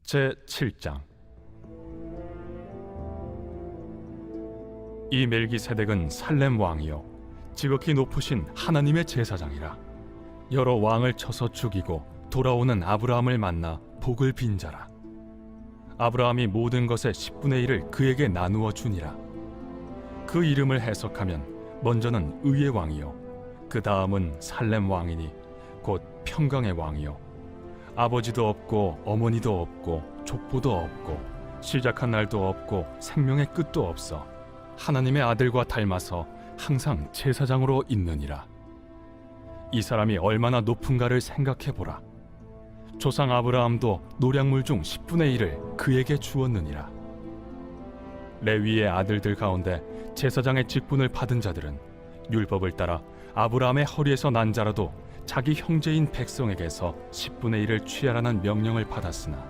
제7장. 이 멜기세덱은 살렘 왕이요 지극히 높으신 하나님의 제사장이라. 여러 왕을 쳐서 죽이고 돌아오는 아브라함을 만나 복을 빈 자라. 아브라함이 모든 것의 10분의 1을 그에게 나누어 주니라. 그 이름을 해석하면 먼저는 의의 왕이요 그 다음은 살렘 왕이니 곧 평강의 왕이요 아버지도 없고 어머니도 없고 족보도 없고 시작한 날도 없고 생명의 끝도 없어 하나님의 아들과 닮아서 항상 제사장으로 있느니라. 이 사람이 얼마나 높은가를 생각해보라. 조상 아브라함도 노량물 중 10분의 1을 그에게 주었느니라. 레위의 아들들 가운데 제사장의 직분을 받은 자들은 율법을 따라 아브라함의 허리에서 난 자라도 자기 형제인 백성에게서 10분의 1을 취하라는 명령을 받았으나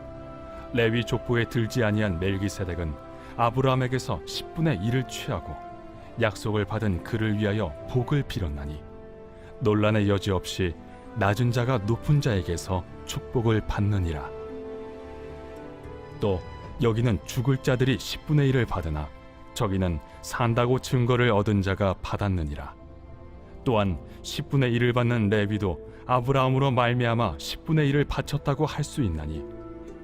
레위 족보에 들지 아니한 멜기세덱은 아브라함에게서 10분의 1을 취하고 약속을 받은 그를 위하여 복을 빌었나니 논란의 여지 없이 낮은 자가 높은 자에게서 축복을 받느니라. 또 여기는 죽을 자들이 10분의 1을 받으나 저기는 산다고 증거를 얻은 자가 받았느니라. 또한 10분의 1을 받는 레위도 아브라함으로 말미암아 10분의 1을 바쳤다고 할 수 있나니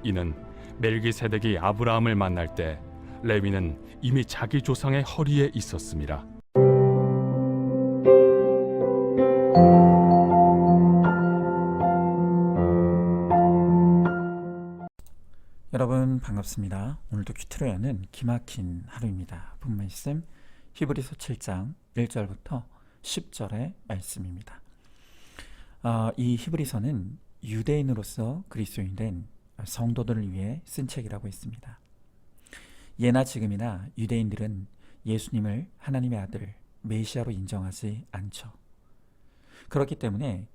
이는 멜기세덱이 아브라함을 만날 때 레위는 이미 자기 조상의 허리에 있었음이라. 여러분 반갑습니다. 오늘도 큐티로 여는 기막힌 하루입니다. 본 말씀 히브리서 7장 1절부터 10절의 말씀입니다. 이 히브리서는 유대인으로서 그리스도인 된 성도들을 위해 쓴 책이라고 했습니다. 예나 지금이나 유대인들은 예수님을 하나님의 아들 메시아로 인정하지 않죠. 그렇기 때문에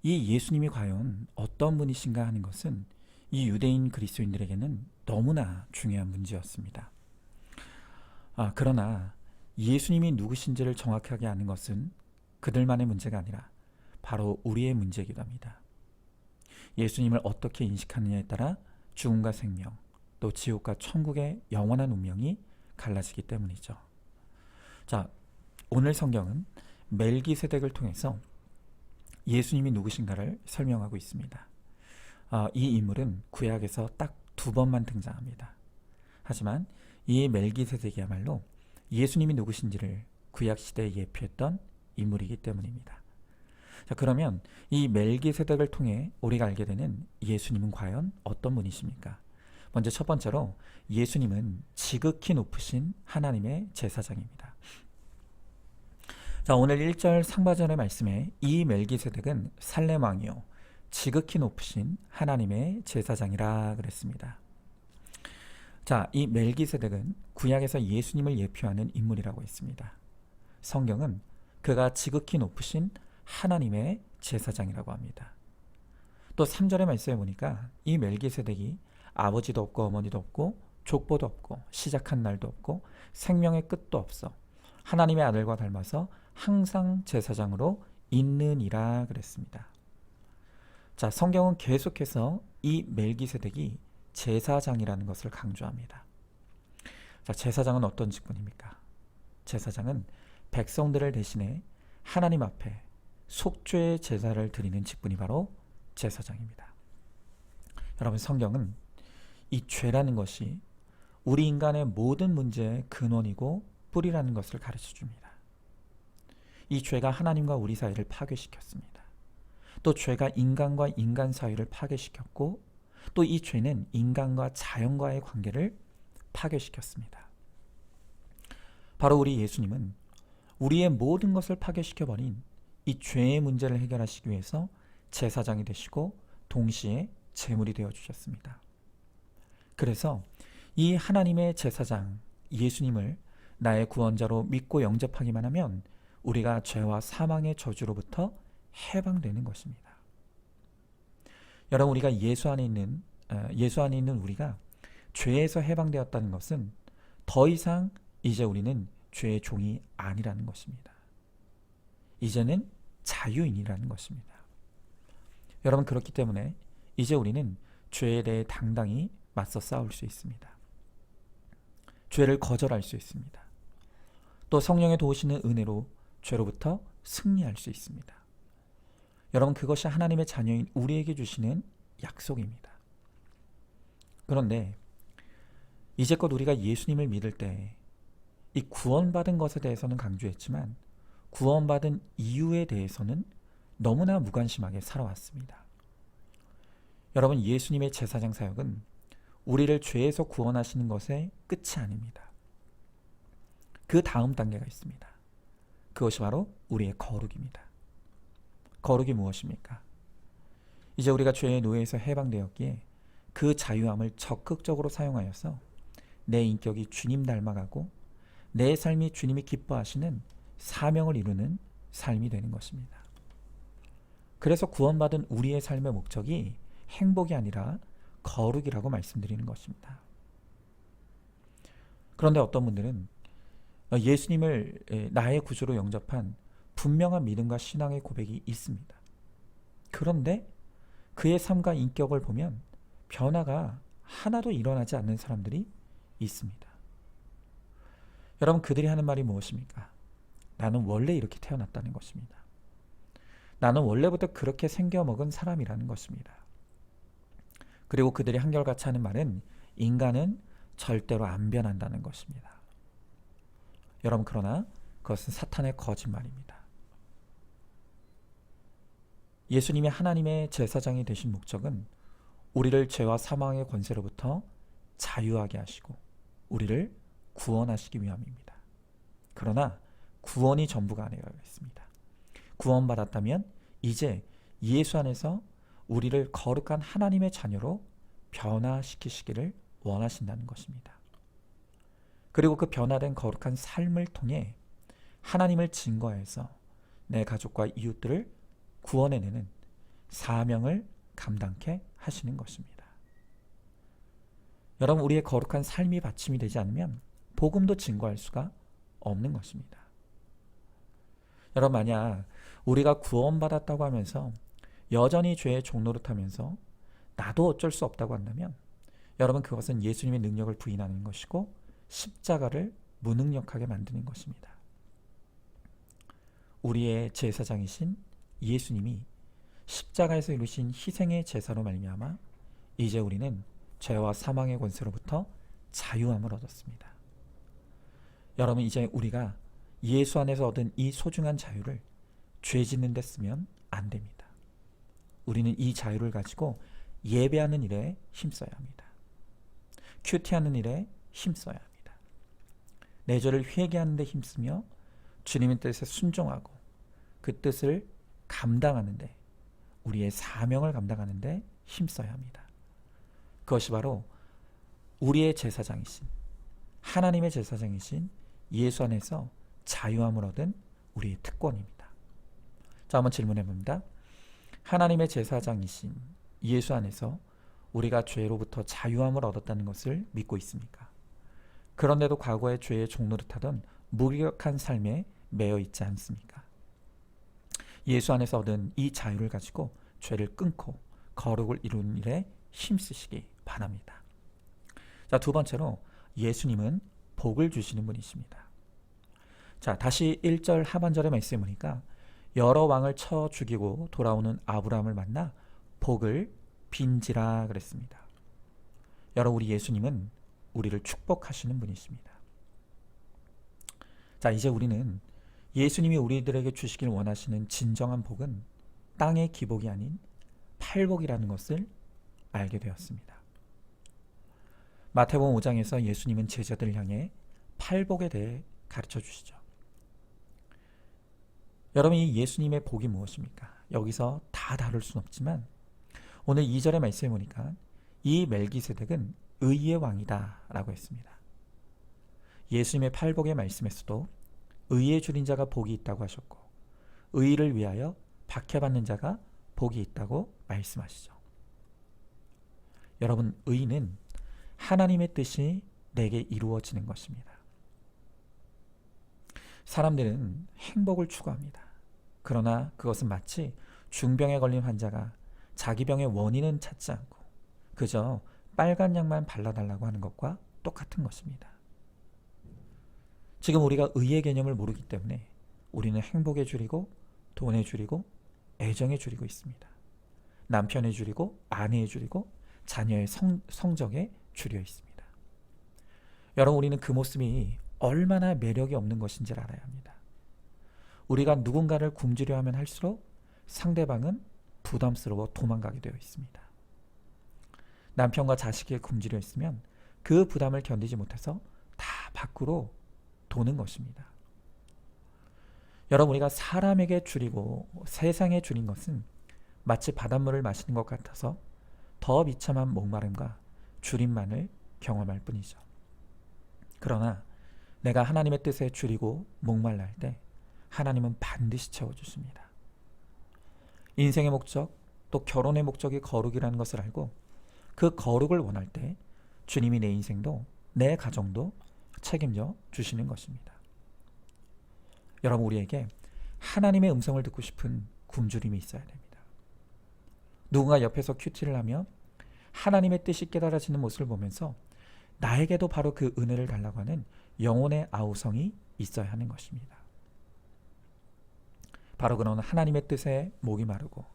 이 예수님이 과연 어떤 분이신가 하는 것은 이 유대인 그리스도인들에게는 너무나 중요한 문제였습니다. 그러나 예수님이 누구신지를 정확하게 아는 것은 그들만의 문제가 아니라 바로 우리의 문제이기도 합니다. 예수님을 어떻게 인식하느냐에 따라 죽음과 생명, 또 지옥과 천국의 영원한 운명이 갈라지기 때문이죠. 자, 오늘 성경은 멜기세덱을 통해서 예수님이 누구신가를 설명하고 있습니다. 이 인물은 구약에서 딱 2번만 등장합니다. 하지만 이 멜기세덱이야말로 예수님이 누구신지를 구약시대에 예표했던 인물이기 때문입니다. 자, 그러면 이 멜기세덱을 통해 우리가 알게 되는 예수님은 과연 어떤 분이십니까? 먼저 첫 번째로 예수님은 지극히 높으신 하나님의 제사장입니다. 자, 오늘 1절 상반절의 말씀에 이 멜기세덱은 살렘 왕이요 지극히 높으신 하나님의 제사장이라 그랬습니다. 자, 이 멜기세덱은 구약에서 예수님을 예표하는 인물이라고 했습니다. 성경은 그가 지극히 높으신 하나님의 제사장이라고 합니다. 또 3절의 말씀에 보니까 이 멜기세덱이 아버지도 없고 어머니도 없고 족보도 없고 시작한 날도 없고 생명의 끝도 없어 하나님의 아들과 닮아서 항상 제사장으로 있느니라 그랬습니다. 자, 성경은 계속해서 이 멜기세덱이 제사장이라는 것을 강조합니다. 자, 제사장은 어떤 직분입니까? 제사장은 백성들을 대신해 하나님 앞에 속죄의 제사를 드리는 직분이 바로 제사장입니다. 여러분, 성경은 이 죄라는 것이 우리 인간의 모든 문제의 근원이고 뿌리라는 것을 가르쳐 줍니다. 이 죄가 하나님과 우리 사이를 파괴시켰습니다. 또 죄가 인간과 인간 사이를 파괴시켰고 또 이 죄는 인간과 자연과의 관계를 파괴시켰습니다. 바로 우리 예수님은 우리의 모든 것을 파괴시켜버린 이 죄의 문제를 해결하시기 위해서 제사장이 되시고 동시에 제물이 되어주셨습니다. 그래서 이 하나님의 제사장 예수님을 나의 구원자로 믿고 영접하기만 하면 우리가 죄와 사망의 저주로부터 해방되는 것입니다. 여러분, 우리가 예수 안에 있는 우리가 죄에서 해방되었다는 것은 더 이상 이제 우리는 죄의 종이 아니라는 것입니다. 이제는 자유인이라는 것입니다. 여러분, 그렇기 때문에 이제 우리는 죄에 대해 당당히 맞서 싸울 수 있습니다. 죄를 거절할 수 있습니다. 또 성령의 도우시는 은혜로 죄로부터 승리할 수 있습니다. 여러분, 그것이 하나님의 자녀인 우리에게 주시는 약속입니다. 그런데 이제껏 우리가 예수님을 믿을 때 이 구원받은 것에 대해서는 강조했지만 구원받은 이유에 대해서는 너무나 무관심하게 살아왔습니다. 여러분, 예수님의 제사장 사역은 우리를 죄에서 구원하시는 것의 끝이 아닙니다. 그 다음 단계가 있습니다. 그것이 바로 우리의 거룩입니다. 거룩이 무엇입니까? 이제 우리가 죄의 노예에서 해방되었기에 그 자유함을 적극적으로 사용하여서 내 인격이 주님 닮아가고 내 삶이 주님이 기뻐하시는 사명을 이루는 삶이 되는 것입니다. 그래서 구원받은 우리의 삶의 목적이 행복이 아니라 거룩이라고 말씀드리는 것입니다. 그런데 어떤 분들은 예수님을 나의 구주로 영접한 분명한 믿음과 신앙의 고백이 있습니다. 그런데 그의 삶과 인격을 보면 변화가 하나도 일어나지 않는 사람들이 있습니다. 여러분, 그들이 하는 말이 무엇입니까? 나는 원래 이렇게 태어났다는 것입니다. 나는 원래부터 그렇게 생겨먹은 사람이라는 것입니다. 그리고 그들이 한결같이 하는 말은 인간은 절대로 안 변한다는 것입니다. 여러분, 그러나 그것은 사탄의 거짓말입니다. 예수님이 하나님의 제사장이 되신 목적은 우리를 죄와 사망의 권세로부터 자유하게 하시고 우리를 구원하시기 위함입니다. 그러나 구원이 전부가 아니라고 했습니다. 구원받았다면 이제 예수 안에서 우리를 거룩한 하나님의 자녀로 변화시키시기를 원하신다는 것입니다. 그리고 그 변화된 거룩한 삶을 통해 하나님을 증거해서 내 가족과 이웃들을 구원해내는 사명을 감당케 하시는 것입니다. 여러분, 우리의 거룩한 삶이 받침이 되지 않으면 복음도 증거할 수가 없는 것입니다. 여러분, 만약 우리가 구원받았다고 하면서 여전히 죄의 종노릇하면서 나도 어쩔 수 없다고 한다면 여러분, 그것은 예수님의 능력을 부인하는 것이고 십자가를 무능력하게 만드는 것입니다. 우리의 제사장이신 예수님이 십자가에서 이루신 희생의 제사로 말미암아 이제 우리는 죄와 사망의 권세로부터 자유함을 얻었습니다. 여러분, 이제 우리가 예수 안에서 얻은 이 소중한 자유를 죄 짓는 데 쓰면 안 됩니다. 우리는 이 자유를 가지고 예배하는 일에 힘써야 합니다. 큐티하는 일에 힘써야 합니다. 내 죄를 회개하는 데 힘쓰며 주님의 뜻에 순종하고 그 뜻을 감당하는 데, 우리의 사명을 감당하는 데 힘써야 합니다. 그것이 바로 우리의 제사장이신, 하나님의 제사장이신 예수 안에서 자유함을 얻은 우리의 특권입니다. 자, 한번 질문해 봅니다. 하나님의 제사장이신 예수 안에서 우리가 죄로부터 자유함을 얻었다는 것을 믿고 있습니까? 그런데도 과거의 죄의 종노릇하던 무기력한 삶에 매여 있지 않습니까? 예수 안에서 얻은 이 자유를 가지고 죄를 끊고 거룩을 이루는 일에 힘쓰시기 바랍니다. 자, 두 번째로 예수님은 복을 주시는 분이십니다. 자, 다시 1절 하반절의 말씀을 보니까 여러 왕을 쳐 죽이고 돌아오는 아브라함을 만나 복을 빈지라 그랬습니다. 여러분, 우리 예수님은 우리를 축복하시는 분이십니다. 자, 이제 우리는 예수님이 우리들에게 주시길 원하시는 진정한 복은 땅의 기복이 아닌 팔복이라는 것을 알게 되었습니다. 마태복음 5장에서 예수님은 제자들을 향해 팔복에 대해 가르쳐 주시죠. 여러분, 이 예수님의 복이 무엇입니까? 여기서 다 다룰 수는 없지만 오늘 2절의 말씀에 보니까 이 멜기세덱은 의의 왕이다 라고 했습니다. 예수님의 팔복의 말씀에서도 의의 줄인 자가 복이 있다고 하셨고 의를 위하여 박해받는 자가 복이 있다고 말씀하시죠. 여러분, 의는 하나님의 뜻이 내게 이루어지는 것입니다. 사람들은 행복을 추구합니다. 그러나 그것은 마치 중병에 걸린 환자가 자기 병의 원인은 찾지 않고 그저 빨간 약만 발라달라고 하는 것과 똑같은 것입니다. 지금 우리가 의의 개념을 모르기 때문에 우리는 행복에 줄이고 돈에 줄이고 애정에 줄이고 있습니다. 남편에 줄이고 아내에 줄이고 자녀의 성적에 줄여 있습니다. 여러분, 우리는 그 모습이 얼마나 매력이 없는 것인지를 알아야 합니다. 우리가 누군가를 굶주려 하면 할수록 상대방은 부담스러워 도망가게 되어 있습니다. 남편과 자식에 굶주려 있으면 그 부담을 견디지 못해서 다 밖으로 도는 것입니다. 여러분, 우리가 사람에게 줄이고 세상에 줄인 것은 마치 바닷물을 마시는 것 같아서 더 비참한 목마름과 줄임만을 경험할 뿐이죠. 그러나 내가 하나님의 뜻에 줄이고 목말라 할 때 하나님은 반드시 채워주십니다. 인생의 목적, 또 결혼의 목적이 거룩이라는 것을 알고 그 거룩을 원할 때 주님이 내 인생도 내 가정도 책임져 주시는 것입니다. 여러분, 우리에게 하나님의 음성을 듣고 싶은 굶주림이 있어야 됩니다. 누군가 옆에서 큐티를 하며 하나님의 뜻이 깨달아지는 모습을 보면서 나에게도 바로 그 은혜를 달라고 하는 영혼의 아우성이 있어야 하는 것입니다. 바로 그런 하나님의 뜻에 목이 마르고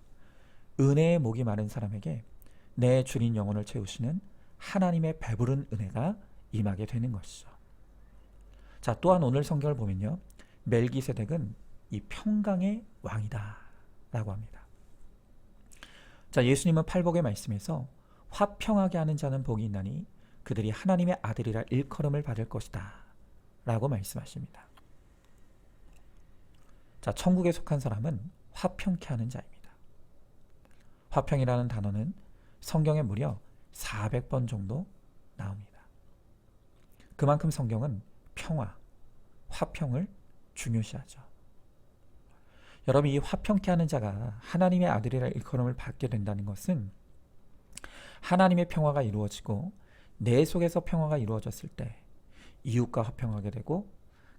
은혜의 목이 마른 사람에게 내 줄인 영혼을 채우시는 하나님의 배부른 은혜가 임하게 되는 것이죠. 자, 또한 오늘 성경을 보면요, 멜기세덱은 이 평강의 왕이다 라고 합니다. 자, 예수님은 팔복의 말씀에서 화평하게 하는 자는 복이 있나니 그들이 하나님의 아들이라 일컬음을 받을 것이다 라고 말씀하십니다. 자, 천국에 속한 사람은 화평케 하는 자입니다. 화평이라는 단어는 성경에 무려 400번 정도 나옵니다. 그만큼 성경은 평화, 화평을 중요시하죠. 여러분, 이 화평케 하는 자가 하나님의 아들이라 일컬음을 받게 된다는 것은 하나님의 평화가 이루어지고 내 속에서 평화가 이루어졌을 때 이웃과 화평하게 되고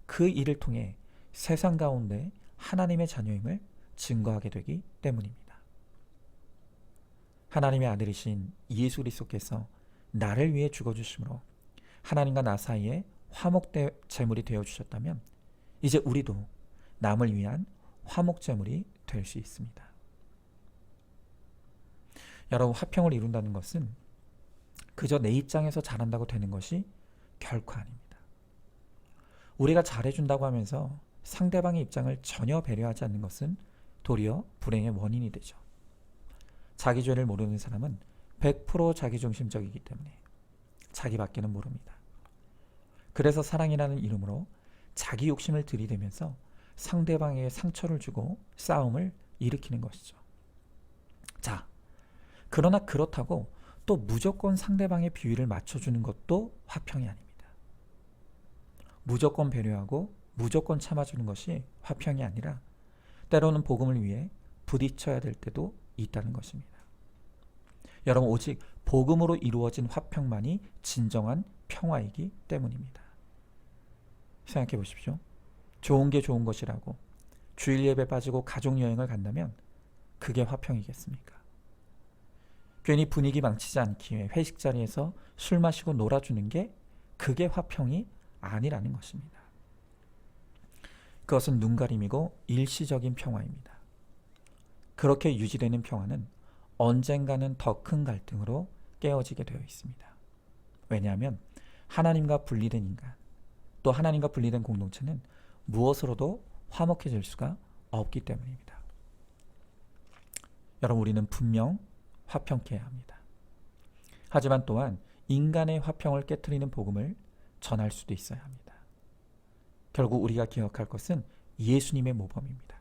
그 일을 통해 세상 가운데 하나님의 자녀임을 증거하게 되기 때문입니다. 하나님의 아들이신 예수 그리스도께서 나를 위해 죽어주심으로 하나님과 나 사이에 화목제물이 되어주셨다면 이제 우리도 남을 위한 화목제물이 될 수 있습니다. 여러분, 화평을 이룬다는 것은 그저 내 입장에서 잘한다고 되는 것이 결코 아닙니다. 우리가 잘해준다고 하면서 상대방의 입장을 전혀 배려하지 않는 것은 도리어 불행의 원인이 되죠. 자기 죄를 모르는 사람은 100% 자기중심적이기 때문에 자기밖에는 모릅니다. 그래서 사랑이라는 이름으로 자기 욕심을 들이대면서 상대방에게 상처를 주고 싸움을 일으키는 것이죠. 자, 그러나 그렇다고 또 무조건 상대방의 비위를 맞춰주는 것도 화평이 아닙니다. 무조건 배려하고 무조건 참아주는 것이 화평이 아니라 때로는 복음을 위해 부딪혀야 될 때도 있다는 것입니다. 여러분, 오직 복음으로 이루어진 화평만이 진정한 평화이기 때문입니다. 생각해 보십시오. 좋은 게 좋은 것이라고 주일 예배 빠지고 가족 여행을 간다면 그게 화평이겠습니까? 괜히 분위기 망치지 않기 위해 회식 자리에서 술 마시고 놀아주는 게 그게 화평이 아니라는 것입니다. 그것은 눈가림이고 일시적인 평화입니다. 그렇게 유지되는 평화는 언젠가는 더 큰 갈등으로 깨어지게 되어 있습니다. 왜냐하면 하나님과 분리된 인간, 또 하나님과 분리된 공동체는 무엇으로도 화목해질 수가 없기 때문입니다. 여러분, 우리는 분명 화평케 해야 합니다. 하지만 또한 인간의 화평을 깨트리는 복음을 전할 수도 있어야 합니다. 결국 우리가 기억할 것은 예수님의 모범입니다.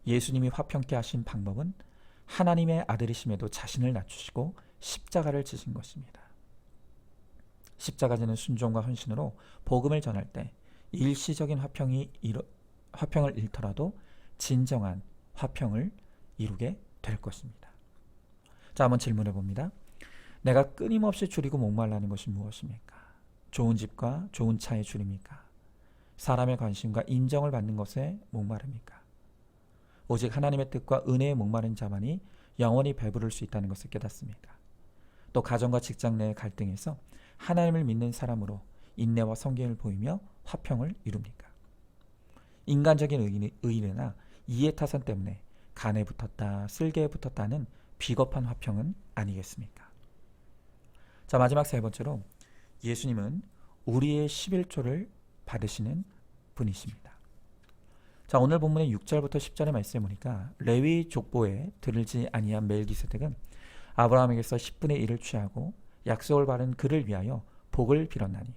예수님이 화평케 하신 방법은 하나님의 아들이심에도 자신을 낮추시고 십자가를 지신 것입니다. 십자가지는 순종과 헌신으로 복음을 전할 때 일시적인 화평을 잃더라도 진정한 화평을 이루게 될 것입니다. 자, 한번 질문해 봅니다. 내가 끊임없이 줄이고 목말라는 것이 무엇입니까? 좋은 집과 좋은 차에 줄입니까? 사람의 관심과 인정을 받는 것에 목마릅니까? 오직 하나님의 뜻과 은혜에 목마른 자만이 영원히 배부를 수 있다는 것을 깨닫습니까? 또 가정과 직장 내의 갈등에서 하나님을 믿는 사람으로 인내와 성경을 보이며 화평을 이룹니까? 인간적인 의뢰나 이해타산 때문에 간에 붙었다, 쓸개에 붙었다는 비겁한 화평은 아니겠습니까? 자, 마지막 세 번째로 예수님은 우리의 11조를 받으시는 분이십니다. 자, 오늘 본문의 6절부터 10절의 말씀에 보니까 레위 족보에 들지 아니한 멜기세덱은 아브라함에게서 10분의 1을 취하고 약속을 받은 그를 위하여 복을 빌었나니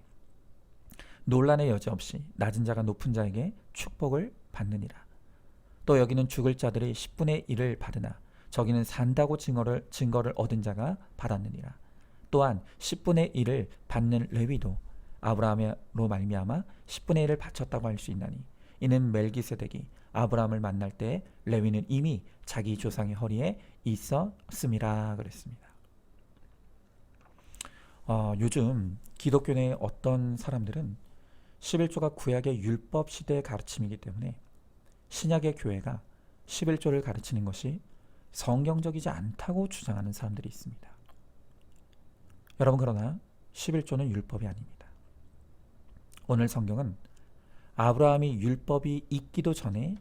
논란의 여지 없이 낮은 자가 높은 자에게 축복을 받느니라. 또 여기는 죽을 자들이 10분의 1을 받으나 저기는 산다고 증거를 얻은 자가 받았느니라. 또한 10분의 1을 받는 레위도 아브라함으로 말미암아 10분의 1을 바쳤다고 할 수 있나니 이는 멜기세덱이 아브라함을 만날 때 레위는 이미 자기 조상의 허리에 있었음이라 그랬습니다. 요즘 기독교 내 어떤 사람들은 11조가 구약의 율법 시대의 가르침이기 때문에 신약의 교회가 11조를 가르치는 것이 성경적이지 않다고 주장하는 사람들이 있습니다. 여러분, 그러나 11조는 율법이 아닙니다. 오늘 성경은 아브라함이 율법이 있기도 전에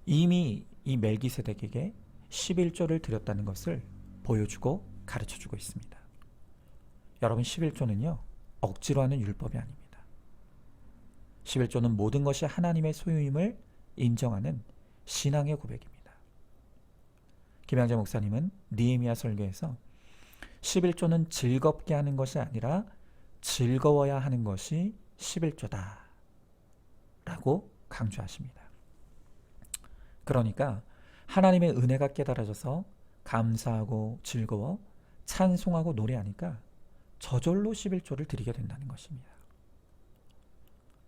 이미 이 멜기세덱에게 11조를 드렸다는 것을 보여주고 가르쳐주고 있습니다. 여러분, 11조는요 억지로 하는 율법이 아닙니다. 11조는 모든 것이 하나님의 소유임을 인정하는 신앙의 고백입니다. 김양재 목사님은 느헤미야 설교에서 11조는 즐겁게 하는 것이 아니라 즐거워야 하는 것이 11조다 라고 강조하십니다. 그러니까 하나님의 은혜가 깨달아져서 감사하고 즐거워 찬송하고 노래하니까 저절로 11조를 드리게 된다는 것입니다.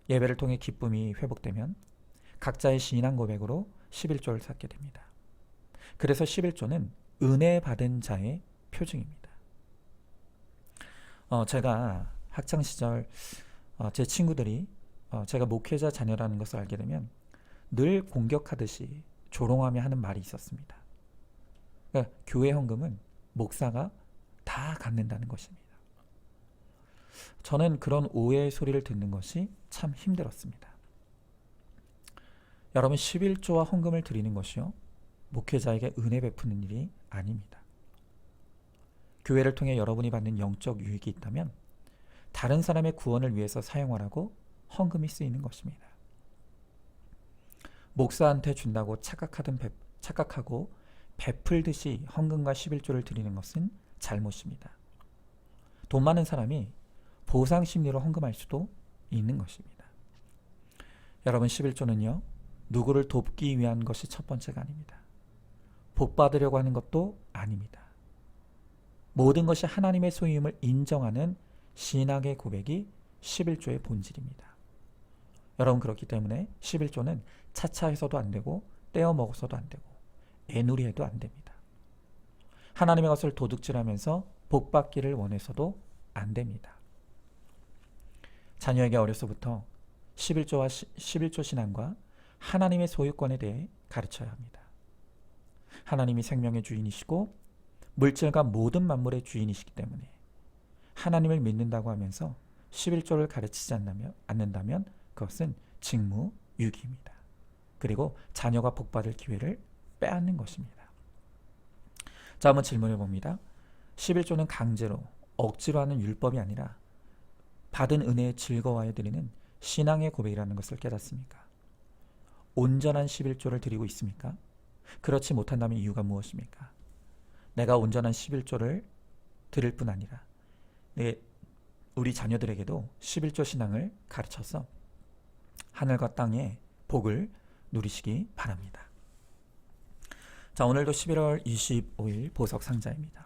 예배를 통해 기쁨이 회복되면 각자의 신앙 고백으로 11조를 쌓게 됩니다. 그래서 11조는 은혜 받은 자의 표징입니다. 제가 학창시절 제 친구들이 제가 목회자 자녀라는 것을 알게 되면 늘 공격하듯이 조롱하며 하는 말이 있었습니다. 그러니까 교회 헌금은 목사가 다 갖는다는 것입니다. 저는 그런 오해의 소리를 듣는 것이 참 힘들었습니다. 여러분, 11조와 헌금을 드리는 것이요 목회자에게 은혜 베푸는 일이 아닙니다. 교회를 통해 여러분이 받는 영적 유익이 있다면 다른 사람의 구원을 위해서 사용하라고 헌금이 쓰이는 것입니다. 목사한테 준다고 착각하고 베풀듯이 헌금과 11조를 드리는 것은 잘못입니다. 돈 많은 사람이 보상 심리로 헌금할 수도 있는 것입니다. 여러분, 11조는요 누구를 돕기 위한 것이 첫 번째가 아닙니다. 복 받으려고 하는 것도 아닙니다. 모든 것이 하나님의 소유임을 인정하는 신앙의 고백이 11조의 본질입니다. 여러분, 그렇기 때문에 11조는 차차해서도 안 되고 떼어 먹어서도 안 되고 애누리해도 안 됩니다. 하나님의 것을 도둑질하면서 복 받기를 원해서도 안 됩니다. 자녀에게 어려서부터 11조 신앙과 하나님의 소유권에 대해 가르쳐야 합니다. 하나님이 생명의 주인이시고 물질과 모든 만물의 주인이시기 때문에 하나님을 믿는다고 하면서 11조를 가르치지 않는다면 그것은 직무유기입니다. 그리고 자녀가 복받을 기회를 빼앗는 것입니다. 자, 한번 질문해 봅니다. 11조는 강제로 억지로 하는 율법이 아니라 받은 은혜에 즐거워해 드리는 신앙의 고백이라는 것을 깨닫습니까? 온전한 11조를 드리고 있습니까? 그렇지 못한다면 이유가 무엇입니까? 내가 온전한 11조를 드릴 뿐 아니라 우리 자녀들에게도 11조 신앙을 가르쳐서 하늘과 땅의 복을 누리시기 바랍니다. 자, 오늘도 11월 25일 보석 상자입니다.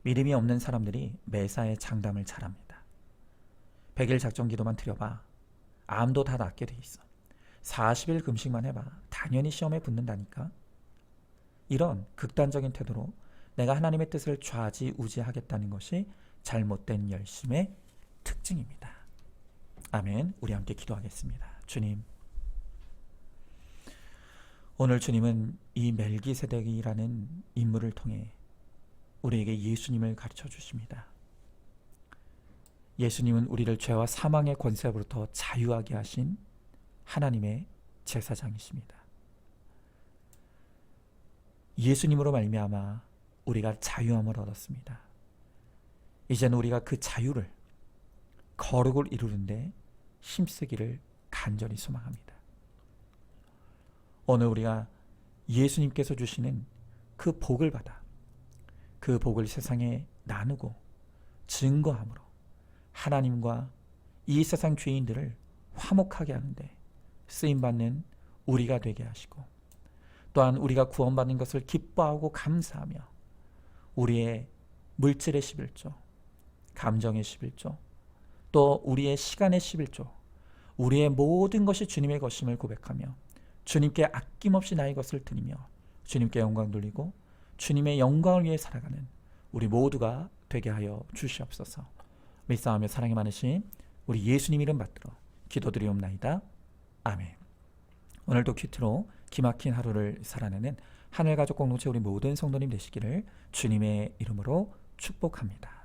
믿음이 없는 사람들이 매사에 장담을 잘합니다. 100일 작정 기도만 드려봐. 암도 다 낫게 돼 있어. 40일 금식만 해봐. 당연히 시험에 붙는다니까. 이런 극단적인 태도로 내가 하나님의 뜻을 좌지우지하겠다는 것이 잘못된 열심의 특징입니다. 아멘. 우리 함께 기도하겠습니다. 주님, 오늘 주님은 이 멜기세덱이라는 인물을 통해 우리에게 예수님을 가르쳐 주십니다. 예수님은 우리를 죄와 사망의 권세로부터 자유하게 하신 하나님의 제사장이십니다. 예수님으로 말미암아 우리가 자유함을 얻었습니다. 이제는 우리가 그 자유를, 거룩을 이루는데 힘쓰기를 간절히 소망합니다. 오늘 우리가 예수님께서 주시는 그 복을 받아 그 복을 세상에 나누고 증거함으로 하나님과 이 세상 죄인들을 화목하게 하는데 쓰임받는 우리가 되게 하시고, 또한 우리가 구원받는 것을 기뻐하고 감사하며 우리의 물질의 11조, 감정의 11조, 또 우리의 시간의 11조, 우리의 모든 것이 주님의 것임을 고백하며 주님께 아낌없이 나의 것을 드리며 주님께 영광 돌리고 주님의 영광을 위해 살아가는 우리 모두가 되게 하여 주시옵소서. 믿사하며 사랑이 많으신 우리 예수님 이름 받들어 기도드리옵나이다. 아멘. 오늘도 큐티로 기막힌 하루를 살아내는 하늘가족 공동체 우리 모든 성도님 되시기를 주님의 이름으로 축복합니다.